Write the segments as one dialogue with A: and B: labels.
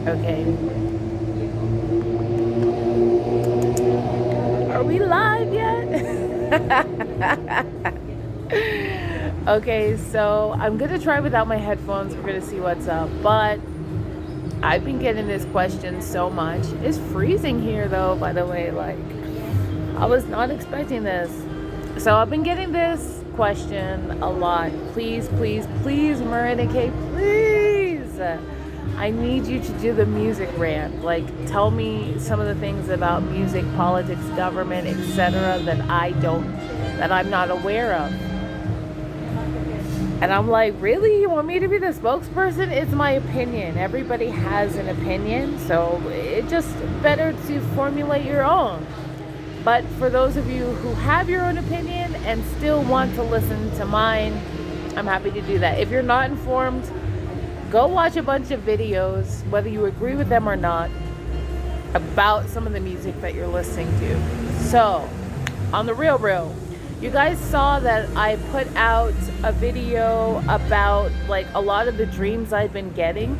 A: Okay. Are we live yet? Okay, so I'm gonna try without my headphones. We're gonna see what's up. But I've been getting this question so much. It's freezing here though, by the way. Like, I was not expecting this. So I've been getting this question a lot. Please, please, please, Marinike, please. I need you to do the music rant. Like, tell me some of the things about music, politics, government, etc. that I'm not aware of. And I'm like, really? You want me to be the spokesperson? It's my opinion. Everybody has an opinion, so it's just better to formulate your own. But for those of you who have your own opinion and still want to listen to mine, I'm happy to do that. If you're not informed, go watch a bunch of videos, whether you agree with them or not, about some of the music that you're listening to. So, on the real, you guys saw that I put out a video about like a lot of the dreams I've been getting.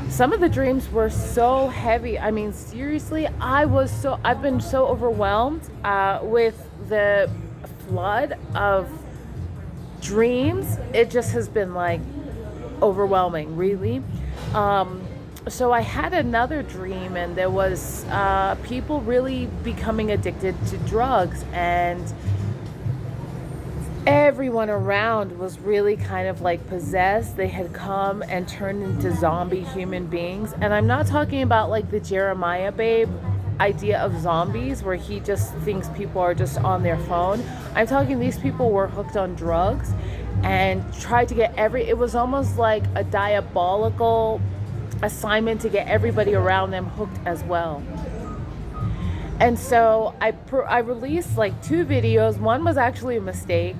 A: Some of the dreams were so heavy. I mean, seriously, I've been so overwhelmed with the flood of dreams. It just has been like overwhelming, really. So I had another dream, and there was people really becoming addicted to drugs, and everyone around was really kind of like possessed. They had come and turned into zombie human beings. And I'm not talking about like the Jeremiah Babe idea of zombies where he just thinks people are just on their phone. I'm talking these people were hooked on drugs and tried to get it was almost like a diabolical assignment to get everybody around them hooked as well. And so I released like 2 videos. One was actually a mistake.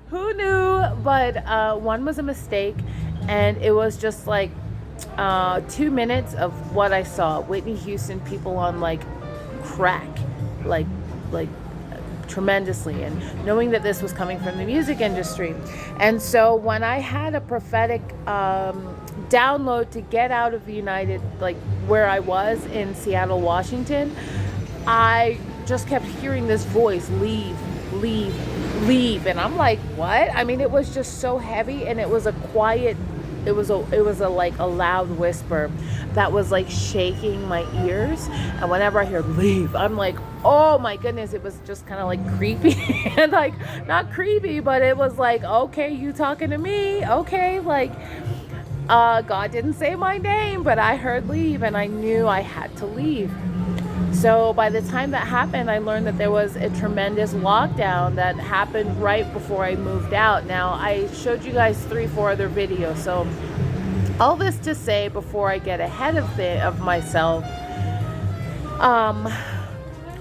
A: Who knew? But one was a mistake, and it was just like 2 minutes of what I saw. Whitney Houston, people on like crack, like tremendously, and knowing that this was coming from the music industry. And so when I had a prophetic download to get out of the United, like where I was in Seattle, Washington, I just kept hearing this voice, leave, leave, leave. And I'm like, what? I mean, it was just so heavy, and it was a quiet, it was a like a loud whisper that was like shaking my ears. And whenever I hear leave, I'm like, oh my goodness, it was just kind of like creepy. And like, not creepy, but it was like, okay, you talking to me? Okay, like God didn't say my name, but I heard leave, and I knew I had to leave. So by the time that happened, I learned that there was a tremendous lockdown that happened right before I moved out. Now, I showed you guys 3-4 other videos. So all this to say, before I get ahead of myself,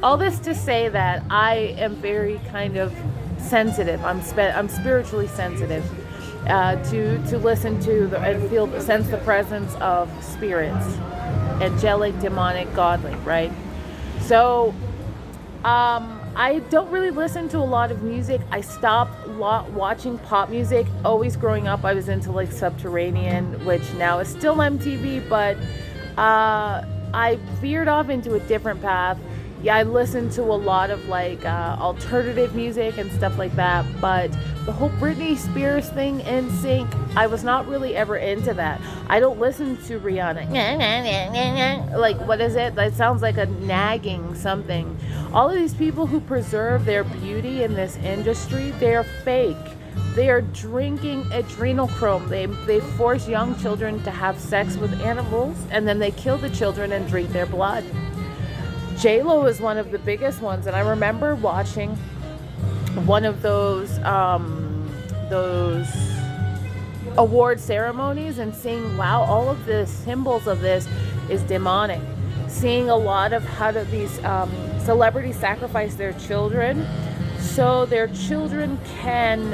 A: all this to say that I am very kind of sensitive. I'm spiritually sensitive. To listen to and sense the presence of spirits, angelic, demonic, godly, right? So I don't really listen to a lot of music. I stopped watching pop music. Always growing up, I was into like Subterranean, which now is still MTV, but I veered off into a different path. Yeah, I listened to a lot of like alternative music and stuff like that, but the whole Britney Spears thing, NSYNC, I was not really ever into that. I don't listen to Rihanna. Like, what is it? That sounds like a nagging something. All of these people who preserve their beauty in this industry, they're fake. They are drinking adrenochrome. They force young children to have sex with animals, and then they kill the children and drink their blood. J-Lo is one of the biggest ones, and I remember watching one of those award ceremonies and seeing, wow, all of the symbols of this is demonic. Seeing a lot of how these celebrities sacrifice their children so their children can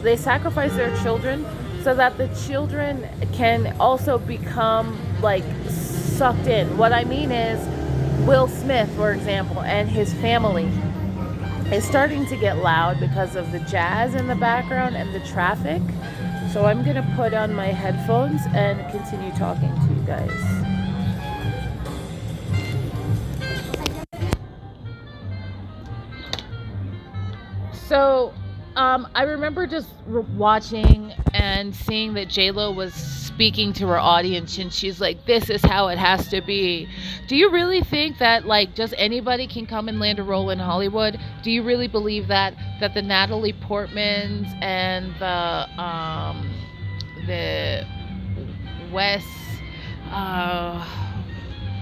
A: they sacrifice their children so that the children can also become like sucked in. What I mean is, Will Smith, for example, and his family is starting to get loud because of the jazz in the background and the traffic. So So I'm going to put on my headphones and continue talking to you guys. So, I remember just watching and seeing that J-Lo was speaking to her audience, and she's like, "This is how it has to be." Do you really think that like just anybody can come and land a role in Hollywood? Do you really believe that the Natalie Portmans and the Wes, uh,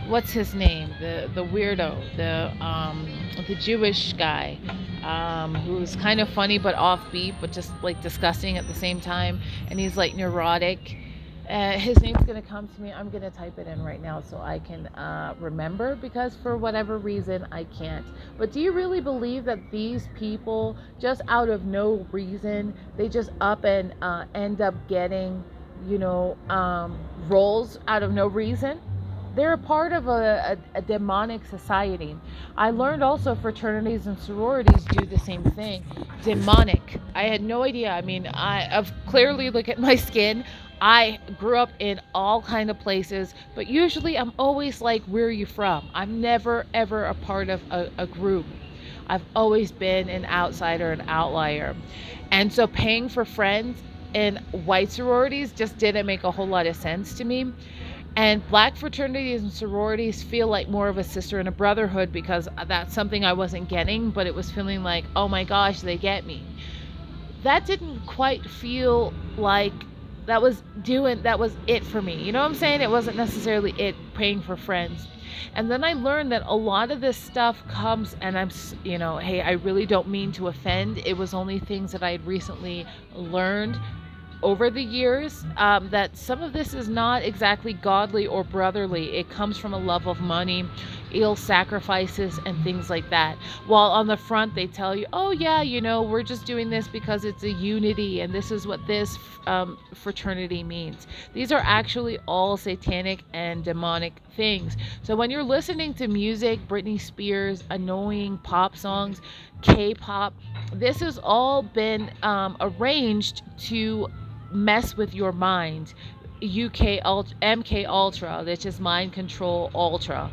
A: what's his name? The weirdo, the Jewish guy, who's kind of funny but offbeat, but just like disgusting at the same time, and he's like neurotic. His name's gonna come to me. I'm gonna type it in right now so I can remember, because for whatever reason I can't. But do you really believe that these people, just out of no reason, they just up and end up getting, roles out of no reason? They're a part of a demonic society. I learned also fraternities and sororities do the same thing. Demonic. I had no idea. I mean, I've clearly look at my skin. I grew up in all kind of places, but usually I'm always like, where are you from? I'm never ever a part of a group. I've always been an outsider, an outlier. And so paying for friends in white sororities just didn't make a whole lot of sense to me. And black fraternities and sororities feel like more of a sister and a brotherhood, because that's something I wasn't getting, but it was feeling like, oh my gosh, they get me. That didn't quite feel like that was it for me. You know what I'm saying? It wasn't necessarily it, paying for friends. And then I learned that a lot of this stuff comes, and hey, I really don't mean to offend. It was only things that I had recently learned over the years, that some of this is not exactly godly or brotherly. It comes from a love of money, ill sacrifices, and things like that. While on the front they tell you, oh yeah, we're just doing this because it's a unity, and this is what this fraternity means. These are actually all satanic and demonic things. So when you're listening to music, Britney Spears, annoying pop songs, K-pop, this has all been arranged to mess with your mind. MK Ultra, which is Mind Control Ultra.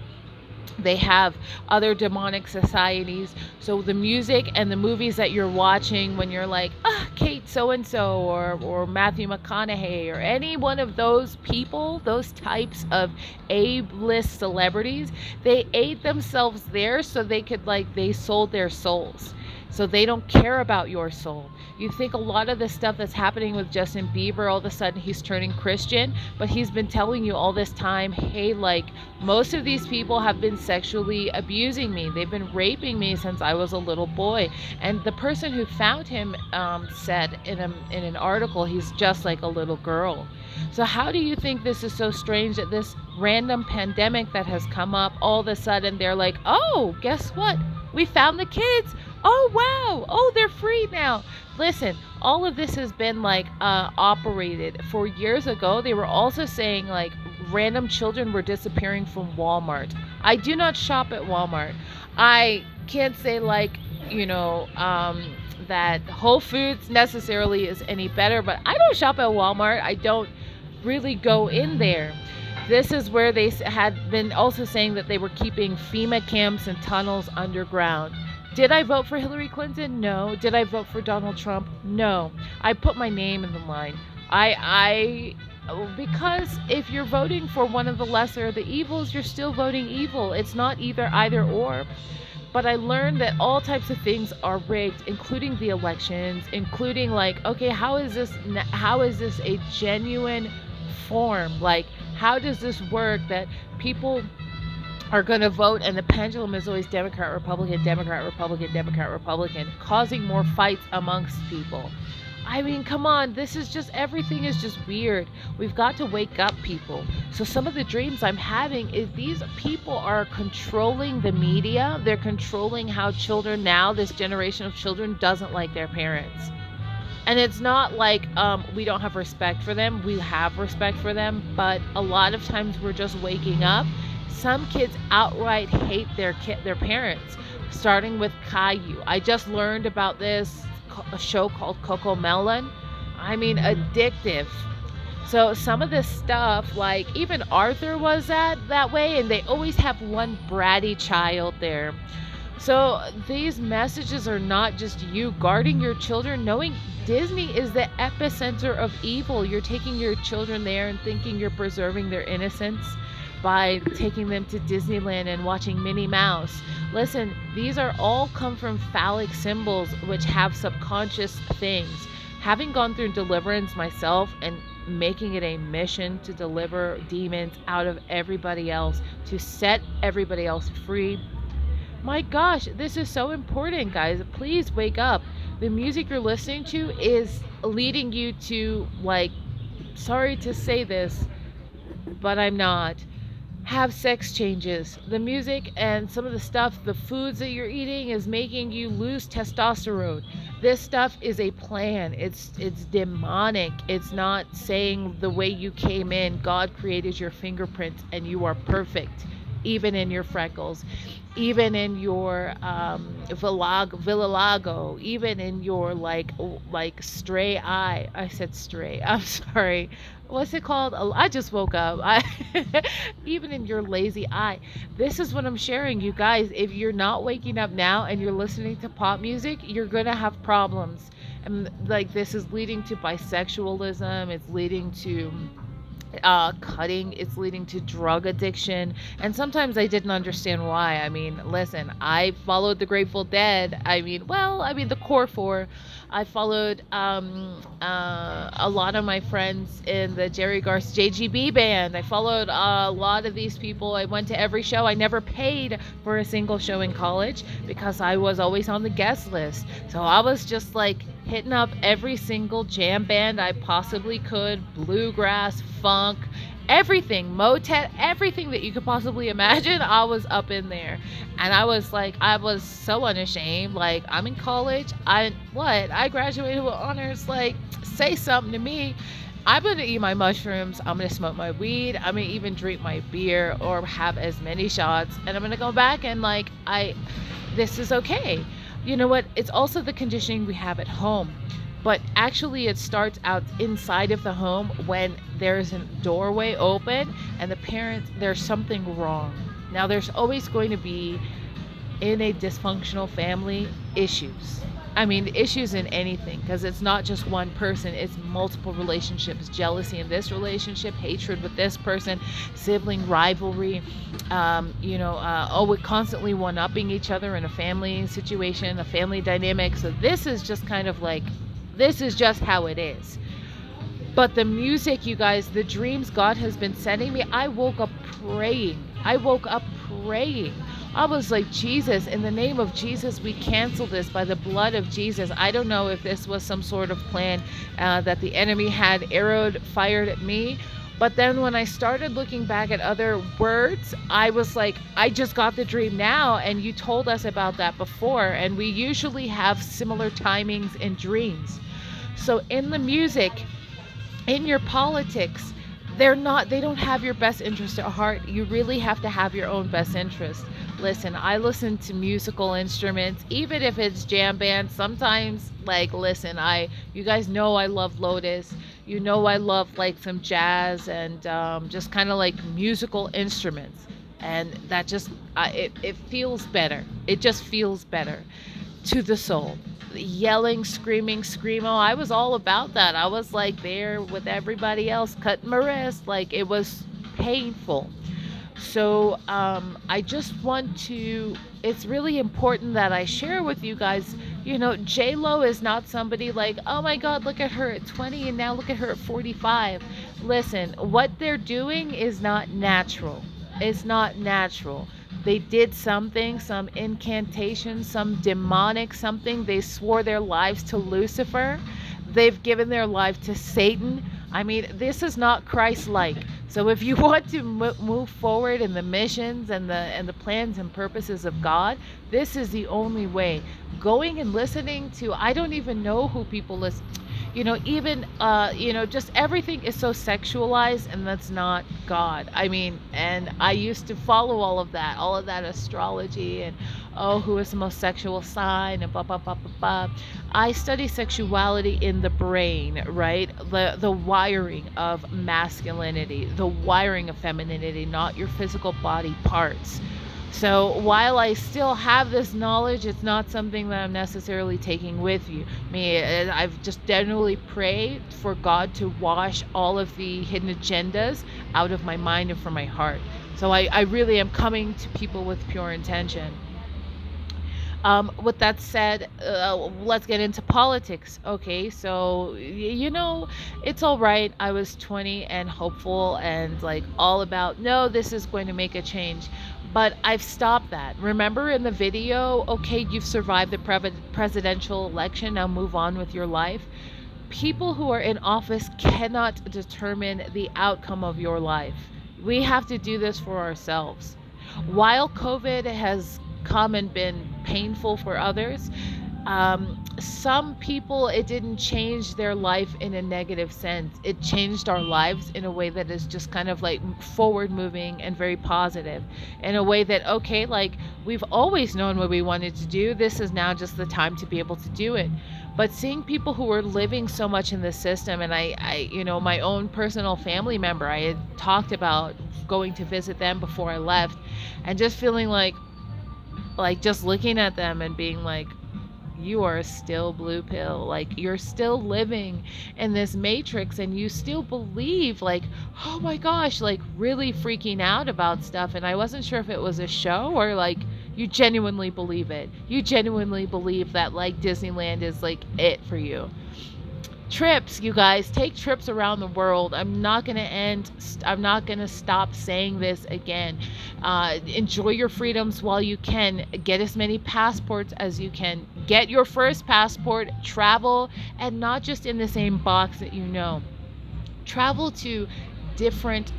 A: They have other demonic societies. So the music and the movies that you're watching when you're like, Kate so and so, or Matthew McConaughey, or any one of those people, those types of A-list celebrities, they ate themselves there so they sold their souls. So they don't care about your soul. You think a lot of the stuff that's happening with Justin Bieber, all of a sudden he's turning Christian, but he's been telling you all this time, hey, like, most of these people have been sexually abusing me. They've been raping me since I was a little boy. And the person who found him said in an article, he's just like a little girl. So how do you think this is so strange that this random pandemic that has come up, all of a sudden they're like, oh, guess what? We found the kids. Oh, wow. Oh, they're free now. Listen, all of this has been like operated. For years ago, they were also saying like random children were disappearing from Walmart. I do not shop at Walmart. I can't say like, that Whole Foods necessarily is any better, but I don't shop at Walmart. I don't really go in there. This is where they had been also saying that they were keeping FEMA camps and tunnels underground. Did I vote for Hillary Clinton? No. Did I vote for Donald Trump? No. I put my name in the line. Because if you're voting for one of the lesser of the evils, you're still voting evil. It's not either or. But I learned that all types of things are rigged, including the elections, including like, okay, how is this a genuine form? Like, how does this work that people are going to vote and the pendulum is always Democrat, Republican, Democrat, Republican, Democrat, Republican, causing more fights amongst people? I mean, come on, everything is just weird. We've got to wake up, people. So some of the dreams I'm having is these people are controlling the media. They're controlling how children now, this generation of children, doesn't like their parents. And it's not like we don't have respect for them. We have respect for them. But a lot of times we're just waking up. Some kids outright hate their parents, starting with Caillou. I just learned about a show called Coco Melon. I mean, addictive. So some of this stuff, like even Arthur was that way, and they always have one bratty child there. So these messages are not just you guarding your children, knowing Disney is the epicenter of evil. You're taking your children there and thinking you're preserving their innocence by taking them to Disneyland and watching Minnie Mouse. Listen, these are all come from phallic symbols which have subconscious things. Having gone through deliverance myself and making it a mission to deliver demons out of everybody else, to set everybody else free, my gosh, this is so important, guys. Please wake up. The music you're listening to is leading you to, like, sorry to say this, but I'm not. Have sex changes. The music and some of the stuff, the foods that you're eating is making you lose testosterone. This stuff is a plan. It's demonic. It's not saying the way you came in. God created your fingerprints and you are perfect, even in your freckles, even in your villalago, even in your like stray eye. I said stray. I'm sorry. What's it called? I just woke up. Even in your lazy eye. This is what I'm sharing, you guys. If you're not waking up now and you're listening to pop music, you're gonna have problems. And like this is leading to bisexualism. It's leading to cutting, it's leading to drug addiction, and sometimes I didn't understand why. I mean, listen, I followed the Grateful Dead. I mean the core four. I followed a lot of my friends in the Jerry Garce JGB band. I followed a lot of these people. I went to every show. I never paid for a single show in college because I was always on the guest list. So I was just like hitting up every single jam band I possibly could, bluegrass, funk, everything, Motet, everything that you could possibly imagine. I was up in there. And I was like, I was so unashamed. Like, I'm in college. I graduated with honors. Like, say something to me. I'm going to eat my mushrooms. I'm going to smoke my weed. I'm going to even drink my beer or have as many shots. And I'm going to go back and, like, this is okay. You know what? It's also the conditioning we have at home. But actually, it starts out inside of the home when there's a doorway open and the parents, there's something wrong. Now, there's always going to be, in a dysfunctional family, issues. I mean, issues in anything, because it's not just one person, it's multiple relationships. Jealousy in this relationship, hatred with this person, sibling rivalry, we're constantly one upping each other in a family situation, a family dynamic. So, this is just kind of like, this is just how it is. But the music, you guys, the dreams God has been sending me, I woke up praying. I woke up praying. I was like, Jesus, in the name of Jesus, we cancel this by the blood of Jesus. I don't know if this was some sort of plan that the enemy had fired at me. But then when I started looking back at other words, I was like, I just got the dream now. And you told us about that before. And we usually have similar timings in dreams. So in the music, in your politics, they don't have your best interest at heart. You really have to have your own best interest. Listen, I listen to musical instruments, even if it's jam band. Sometimes, like, listen, you guys know I love Lotus. You know I love like some jazz and just kind of like musical instruments, and that just it feels better. It just feels better to the soul. Yelling, screaming, screamo. I was all about that. I was like there with everybody else, cutting my wrist. Like it was painful. So I just want to. It's really important that I share with you guys. You know, J Lo is not somebody like, oh my God, look at her at 20 and now look at her at 45. Listen, what they're doing is not natural. It's not natural. They did something, some incantation, some demonic something. They swore their lives to Lucifer. They've given their life to Satan. I mean, this is not Christ-like. So if you want to move forward in the missions and the plans and purposes of God, this is the only way. Going and listening to, I don't even know who people listen. Even just everything is so sexualized, and that's not God. I mean, and I used to follow all of that astrology, and who is the most sexual sign, and blah blah blah blah blah. I study sexuality in the brain, right? The wiring of masculinity, the wiring of femininity, not your physical body parts. So while I still have this knowledge, it's not something that I'm necessarily taking with you. Me, I've just generally prayed for God to wash all of the hidden agendas out of my mind and from my heart. So I really am coming to people with pure intention. With that said, let's get into politics. Okay, so it's all right. I was 20 and hopeful and like all about, no, this is going to make a change. But I've stopped that. Remember in the video, okay, you've survived the presidential election, now move on with your life. People who are in office cannot determine the outcome of your life. We have to do this for ourselves. While COVID has come and been painful for others, some people, it didn't change their life in a negative sense. It changed our lives in a way that is just kind of like forward moving and very positive, in a way that, okay, like we've always known what we wanted to do. This is now just the time to be able to do it. But seeing people who were living so much in the system, and my own personal family member, I had talked about going to visit them before I left, and just feeling like just looking at them and being like, you are still blue pill, like you're still living in this matrix and you still believe, like, oh my gosh, like really freaking out about stuff. And I wasn't sure if it was a show or like you genuinely believe it. You genuinely believe that like Disneyland is like it for you. Trips, you guys, take trips around the world. I'm not going to stop saying this again. Enjoy your freedoms while you can. Get as many passports as you can. Get your first passport, travel, and not just in the same box that you know. Travel to different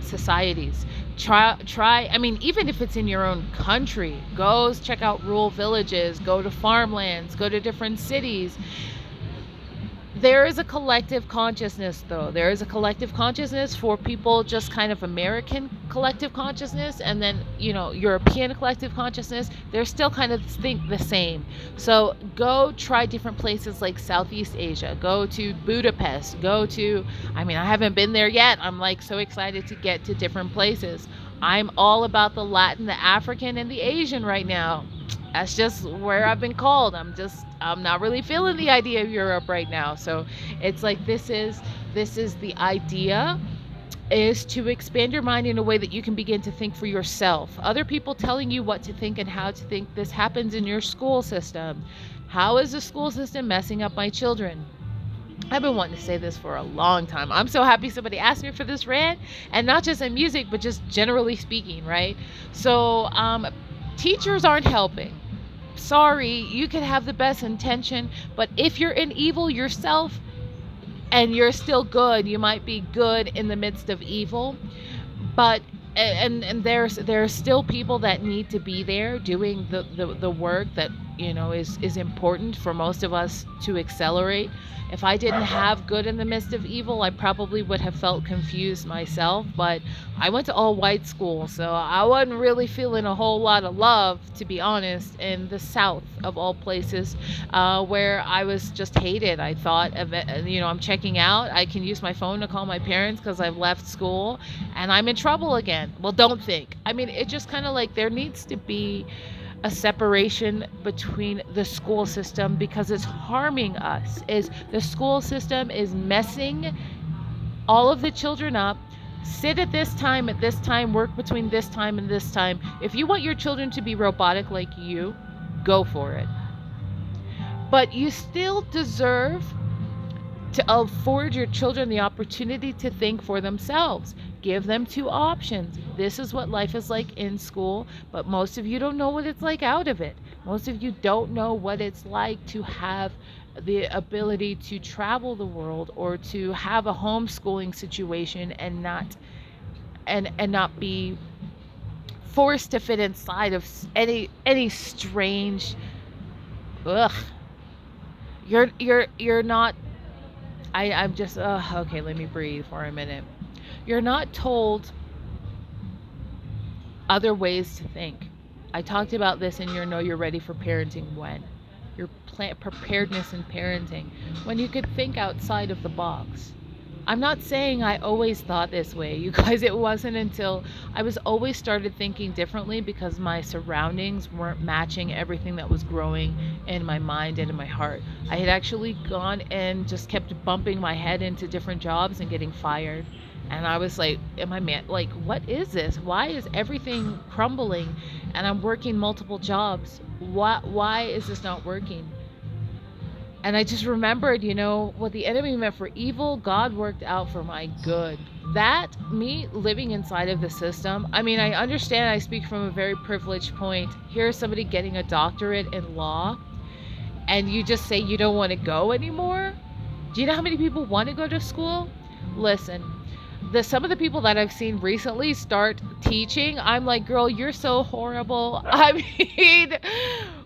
A: societies. I mean, even if it's in your own country, go check out rural villages, go to farmlands, go to different cities. There is a collective consciousness, though. There is a collective consciousness for people, just kind of American collective consciousness, and then, European collective consciousness. They're still kind of think the same. So go try different places like Southeast Asia. Go to Budapest. I haven't been there yet. I'm like so excited to get to different places. I'm all about the Latin, the African, and the Asian right now. That's just where I've been called. I'm not really feeling the idea of Europe right now. So it's like this is the idea, is to expand your mind in a way that you can begin to think for yourself. Other people telling you what to think and how to think, this happens in your school system. How is the school system messing up my children? I've been wanting to say this for a long time. I'm so happy somebody asked me for this rant, and not just in music, but just generally speaking, right? So teachers aren't helping. Sorry, you can have the best intention, but if you're in evil yourself and you're still good, you might be good in the midst of evil. But and there's still people that need to be there doing the work that is important for most of us to accelerate. If I didn't have good in the midst of evil, I probably would have felt confused myself. But I went to all white school, so I wasn't really feeling a whole lot of love, to be honest, in the South of all places, where I was just hated. I thought of it, I'm checking out. I can use my phone to call my parents because I've left school and I'm in trouble again. Well, don't think. I mean, it just kind of like there needs to be a separation between the school system, because it's harming us. Is the school system is messing all of the children up. Sit at this time, work between this time and this time. If you want your children to be robotic like you, go for it. But you still deserve to afford your children the opportunity to think for themselves. Give them two options. This is what life is like in school, but most of you don't know what it's like out of it. Most of you don't know what it's like to have the ability to travel the world, or to have a homeschooling situation and not be forced to fit inside of any strange you're not. I'm just okay, let me breathe for a minute. You're not told other ways to think. I talked about this in your Know You're Ready for Parenting When. your preparedness in parenting when you could think outside of the box. I'm not saying I always thought this way, you guys. It wasn't until I was always started thinking differently because my surroundings weren't matching everything that was growing in my mind and in my heart. I had actually gone and just kept bumping my head into different jobs and getting fired. And I was like, am I man? Like, what is this? Why is everything crumbling? And I'm working multiple jobs. Why is this not working? And I just remembered, what the enemy meant for evil, God worked out for my good. That, me living inside of the system, I mean, I understand I speak from a very privileged point. Here's somebody getting a doctorate in law, and you just say you don't want to go anymore? Do you know how many people want to go to school? Listen, some of the people that I've seen recently start teaching, I'm like, girl, you're so horrible. I mean,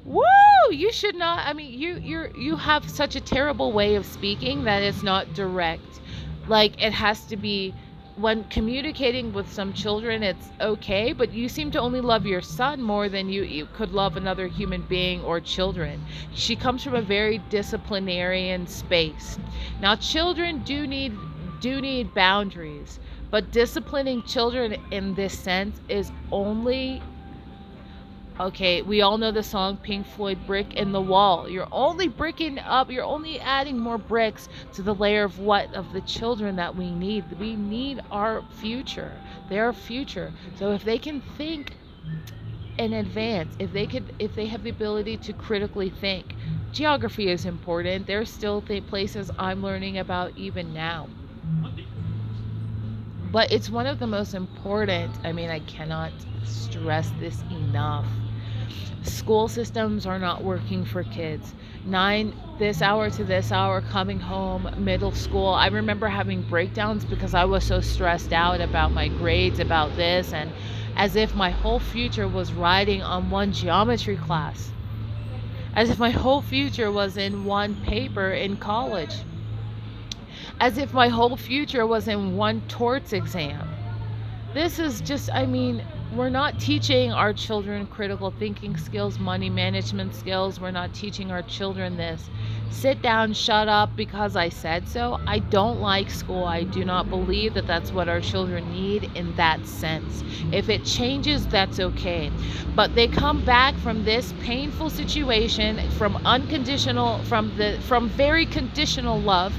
A: woo, you should not. I mean, you have such a terrible way of speaking that it's not direct. Like, it has to be, when communicating with some children, it's okay, but you seem to only love your son more than you could love another human being or children. She comes from a very disciplinarian space. Now, children do need boundaries, but disciplining children in this sense is only, okay, we all know the song Pink Floyd, Brick in the Wall. You're only bricking up, you're only adding more bricks to the layer of the children that we need. We need our future, their future. So if they can think in advance, if they have the ability to critically think, geography is important. There's still places I'm learning about even now. But it's one of the most important, I mean, I cannot stress this enough. School systems are not working for kids. 9 this hour to this hour, coming home, middle school. I remember having breakdowns because I was so stressed out about my grades, about this, and as if my whole future was riding on one geometry class. As if my whole future was in one paper in college. As if my whole future was in one torts exam. This is just, I mean, we're not teaching our children critical thinking skills, money management skills. We're not teaching our children this. Sit down, shut up because I said so. I don't like school. I do not believe that that's what our children need in that sense. If it changes, that's okay. But they come back from this painful situation, from very conditional love.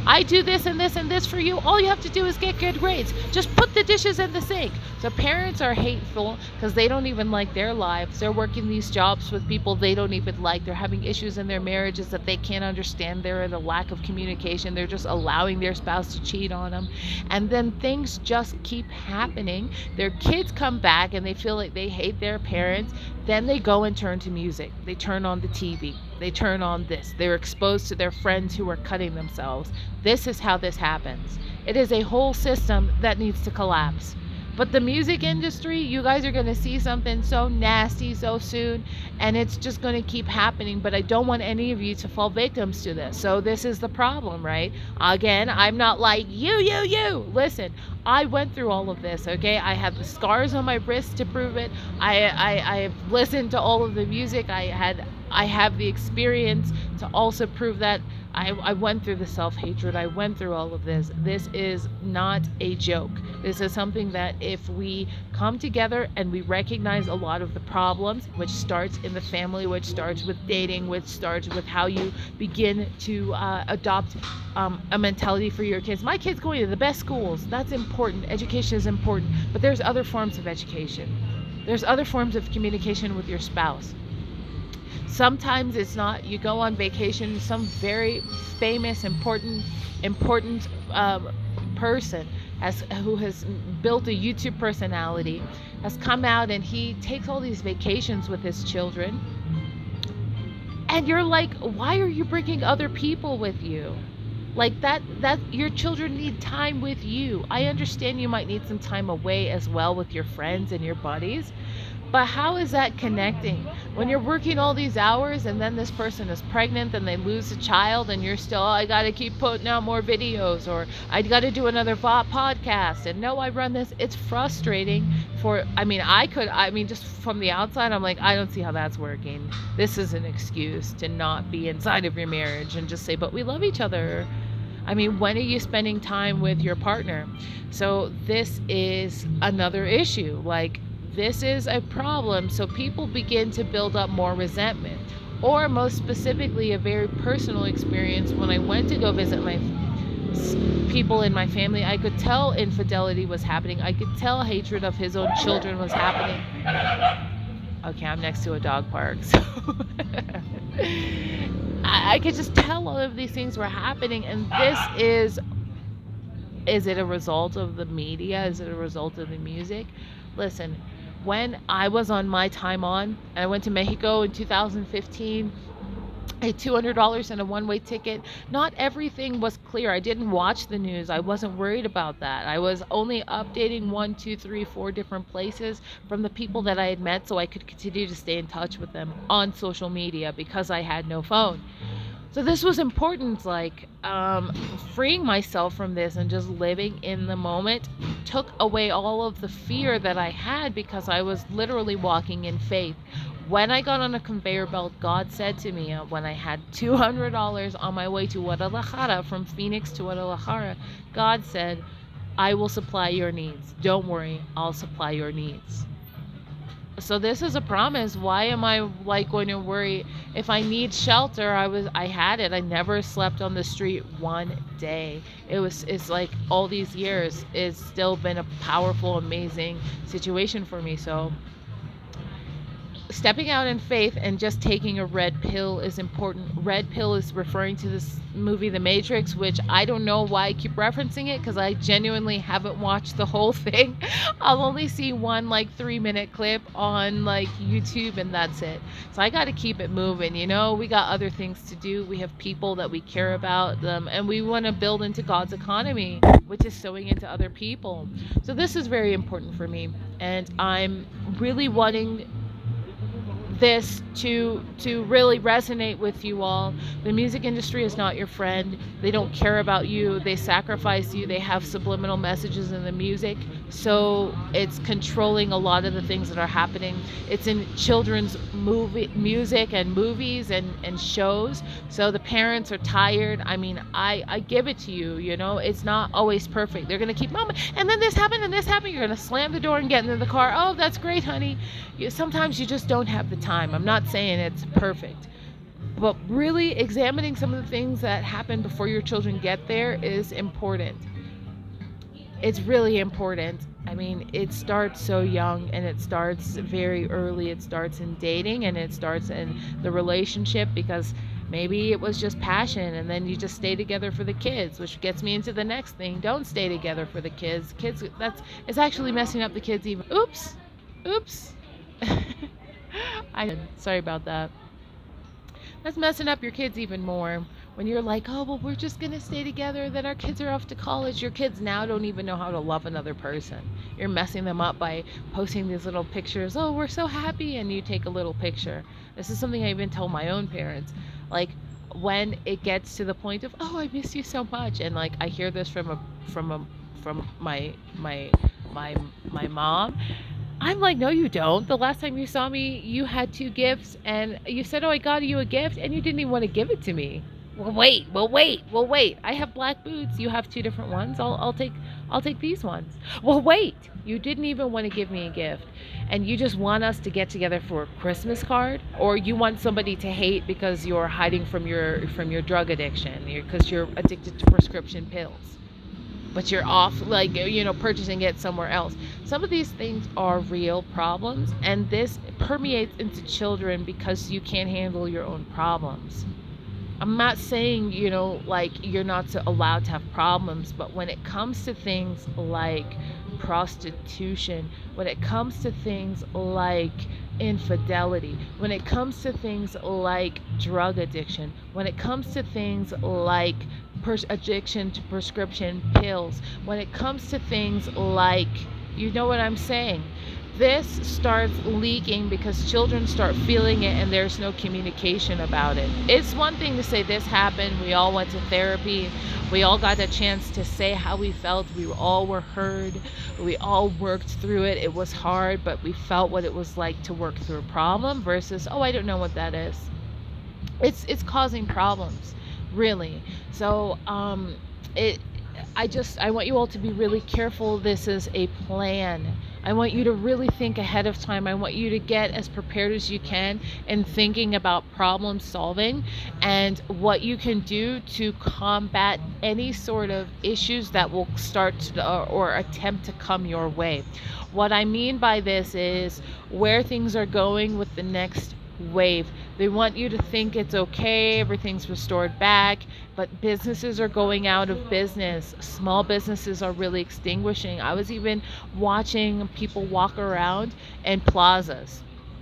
A: I do this and this and this for you. All you have to do is get good grades. Just put the dishes in the sink. So parents are hateful because they don't even like their lives. They're working these jobs with people they don't even like. They're having issues in their marriages that they can't understand. They're in a lack of communication. They're just allowing their spouse to cheat on them. And then things just keep happening. Their kids come back and they feel like they hate their parents. Then they go and turn to music. They turn on the TV. They turn on this. They're exposed to their friends who are cutting themselves. This is how this happens. It is a whole system that needs to collapse. But the music industry, you guys are going to see something so nasty so soon, and it's just going to keep happening. But I don't want any of you to fall victims to this. So this is the problem, right? Again, I'm not like you. Listen, I went through all of this, okay? I have the scars on my wrist to prove it. I've listened to all of the music. I have the experience to also prove that. I went through the self-hatred. I went through all of this. This is not a joke. This is something that if we come together and we recognize a lot of the problems, which starts in the family, which starts with dating, which starts with how you begin to adopt a mentality for your kids. My kid's going to the best schools. That's important. Education is important. But there's other forms of education. There's other forms of communication with your spouse. Sometimes it's not, you go on vacation, some very famous, important person who has built a YouTube personality, has come out and he takes all these vacations with his children. And you're like, why are you bringing other people with you? Like that your children need time with you. I understand you might need some time away as well with your friends and your buddies. But how is that connecting? When you're working all these hours and then this person is pregnant and they lose a child and you're still, oh, I got to keep putting out more videos, or I got to do another podcast, and no, I run this. It's frustrating just from the outside, I'm like, I don't see how that's working. This is an excuse to not be inside of your marriage and just say, but we love each other. I mean, when are you spending time with your partner? So this is another issue. Like, this is a problem. So people begin to build up more resentment. Or most specifically, a very personal experience. When I went to go visit my people in my family, I could tell infidelity was happening. I could tell hatred of his own children was happening. Okay, I'm next to a dog park, so I could just tell all of these things were happening. And this is it a result of the media? Is it a result of the music? Listen, when I was on my time on, and I went to Mexico in 2015, I had $200 and a one-way ticket. Not everything was clear. I didn't watch the news. I wasn't worried about that. I was only updating 1, 2, 3, 4 different places from the people that I had met, so I could continue to stay in touch with them on social media because I had no phone. So this was important, like freeing myself from this and just living in the moment took away all of the fear that I had, because I was literally walking in faith. When I got on a conveyor belt, God said to me, when I had $200 on my way to Guadalajara, from Phoenix to Guadalajara, God said, I will supply your needs. Don't worry, I'll supply your needs. So this is a promise. Why am I going to worry? If I need shelter, I had it. I never slept on the street one day. It's like all these years, it's still been a powerful, amazing situation for me. So stepping out in faith and just taking a red pill is important. Red pill is referring to this movie, The Matrix, which I don't know why I keep referencing it, because I genuinely haven't watched the whole thing. I'll only see one 3-minute clip on YouTube, and that's it. So I got to keep it moving. We got other things to do. We have people that we care about them, and we want to build into God's economy, which is sowing into other people. So this is very important for me, and I'm really wanting this to really resonate with you all. The music industry is not your friend. They don't care about you. They sacrifice you. They have subliminal messages in the music. So it's controlling a lot of the things that are happening. It's in children's music and movies and shows. So the parents are tired. I mean, I give it to you, it's not always perfect. They're going to keep, Mom, and then this happened and this happened. You're going to slam the door and get into the car. Oh, that's great, honey. Sometimes you just don't have the time. I'm not saying it's perfect, but really examining some of the things that happen before your children get there is important. It's really important. I mean, it starts so young, and it starts very early. It starts in dating, and it starts in the relationship, because maybe it was just passion, and then you just stay together for the kids, which gets me into the next thing. Don't stay together for the kids. It's actually messing up the kids even. Oops. Sorry about that. That's messing up your kids even more. When you're like, oh, well, we're just going to stay together, then our kids are off to college. Your kids now don't even know how to love another person. You're messing them up by posting these little pictures. Oh, we're so happy. And you take a little picture. This is something I even tell my own parents. When it gets to the point of, oh, I miss you so much. And I hear this from my mom. I'm like, no, you don't. The last time you saw me, you had 2 gifts, and you said, oh, I got you a gift, and you didn't even want to give it to me. Well, wait. I have black boots. You have 2 different ones. I'll take these ones. Well, wait. You didn't even want to give me a gift, and you just want us to get together for a Christmas card, or you want somebody to hate because you're hiding from your drug addiction, because you're addicted to prescription pills. But you're off, purchasing it somewhere else. Some of these things are real problems, and this permeates into children because you can't handle your own problems. I'm not saying, you're not allowed to have problems, but when it comes to things like prostitution, when it comes to things like infidelity, when it comes to things like drug addiction, when it comes to things like addiction to prescription pills, when it comes to things like, you know what I'm saying, This starts leaking because children start feeling it and there's no communication about it. It's one thing to say this happened, we all went to therapy, we all got a chance to say how we felt, we all were heard, we all worked through it. It was hard, but we felt what it was like to work through a problem versus, oh, I don't know what that is. It's causing problems, really. So it I want you all to be really careful. This is a plan. I want you to really think ahead of time. I want you to get as prepared as you can in thinking about problem solving and what you can do to combat any sort of issues that will start to, or attempt to come your way. What I mean by this is where things are going with the next wave. They want you to think it's okay, everything's restored back, but businesses are going out of business. Small businesses are really extinguishing. I was even watching people walk around in plazas.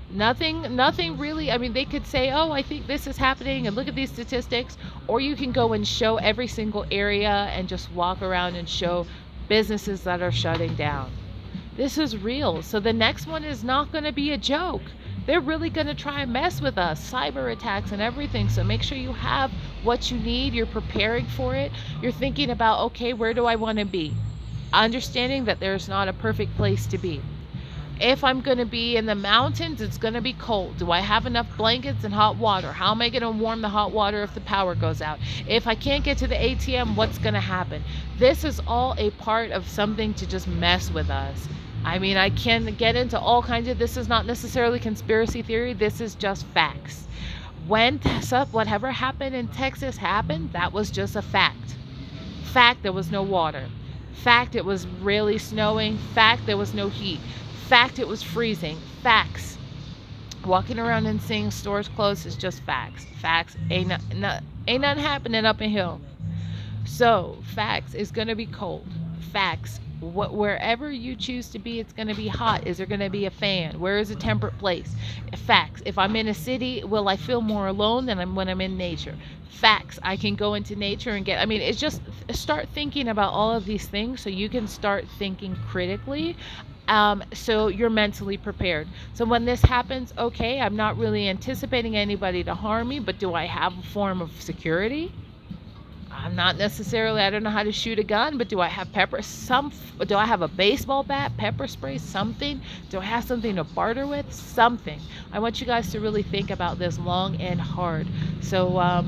A: Nothing really. I mean, they could say, "Oh, I think this is happening and look at these statistics," or you can go and show every single area and just walk around and show businesses that are shutting down. This is real. So the next one is not going to be a joke. They're really going to try and mess with us, cyber attacks and everything. So make sure you have what you need. You're preparing for it. You're thinking about, okay, where do I want to be? Understanding that there's not a perfect place to be. If I'm going to be in the mountains, it's going to be cold. Do I have enough blankets and hot water? How am I going to warm the hot water if the power goes out? If I can't get to the ATM, what's going to happen? This is all a part of something to just mess with us. I mean, I can get into all kinds of, this is not necessarily conspiracy theory. This is just facts. When whatever happened in Texas happened, that was just a fact. Fact, there was no water. Fact, it was really snowing. Fact, there was no heat. Fact, it was freezing. Facts. Walking around and seeing stores closed is just facts. Facts ain't nothing happening up in hill. So facts is gonna be cold. Facts. Wherever you choose to be, it's going to be hot. Is there going to be a fan? Where is a temperate place? Facts. If I'm in a city, will I feel more alone than when I'm in nature? Facts. I can go into nature and I mean, it's just start thinking about all of these things so you can start thinking critically. So you're mentally prepared. So when this happens, okay, I'm not really anticipating anybody to harm me, but do I have a form of security? I'm not necessarily, I don't know how to shoot a gun, but do I have do I have a baseball bat, pepper spray, something? Do I have something to barter with? Something. I want you guys to really think about this long and hard. So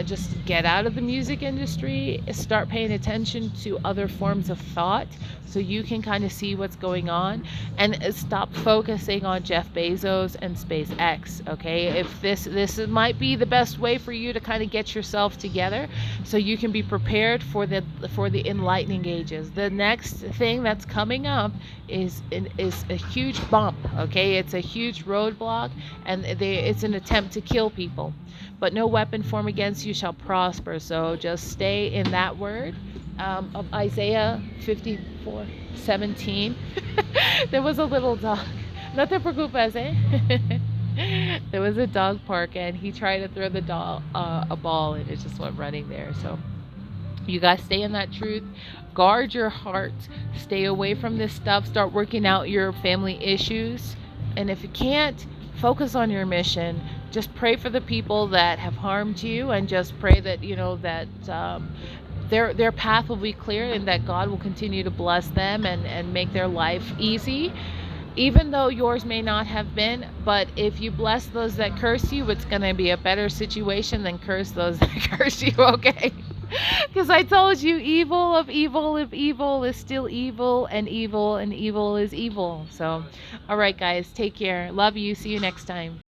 A: just get out of the music industry, start paying attention to other forms of thought so you can kind of see what's going on and stop focusing on Jeff Bezos and SpaceX. Okay, if this might be the best way for you to kind of get yourself together so you can be prepared for the enlightening ages. The next thing that's coming up is a huge bump. Okay, it's a huge roadblock, and it's an attempt to kill people, but no weapon formed against you shall prosper. So just stay in that word of Isaiah 54:17. There was a little dog. No te preocupes, eh? There was a dog park, and he tried to throw the a ball, and it just went running there. So you guys stay in that truth. Guard your heart. Stay away from this stuff. Start working out your family issues. And if you can't, focus on your mission. Just pray for the people that have harmed you, and just pray that that their path will be clear, and that God will continue to bless them and make their life easy, even though yours may not have been. But if you bless those that curse you, it's going to be a better situation than curse those that curse you, okay? Because I told you, evil of evil if evil is still evil, and evil is evil. So, all right, guys, take care. Love you. See you next time.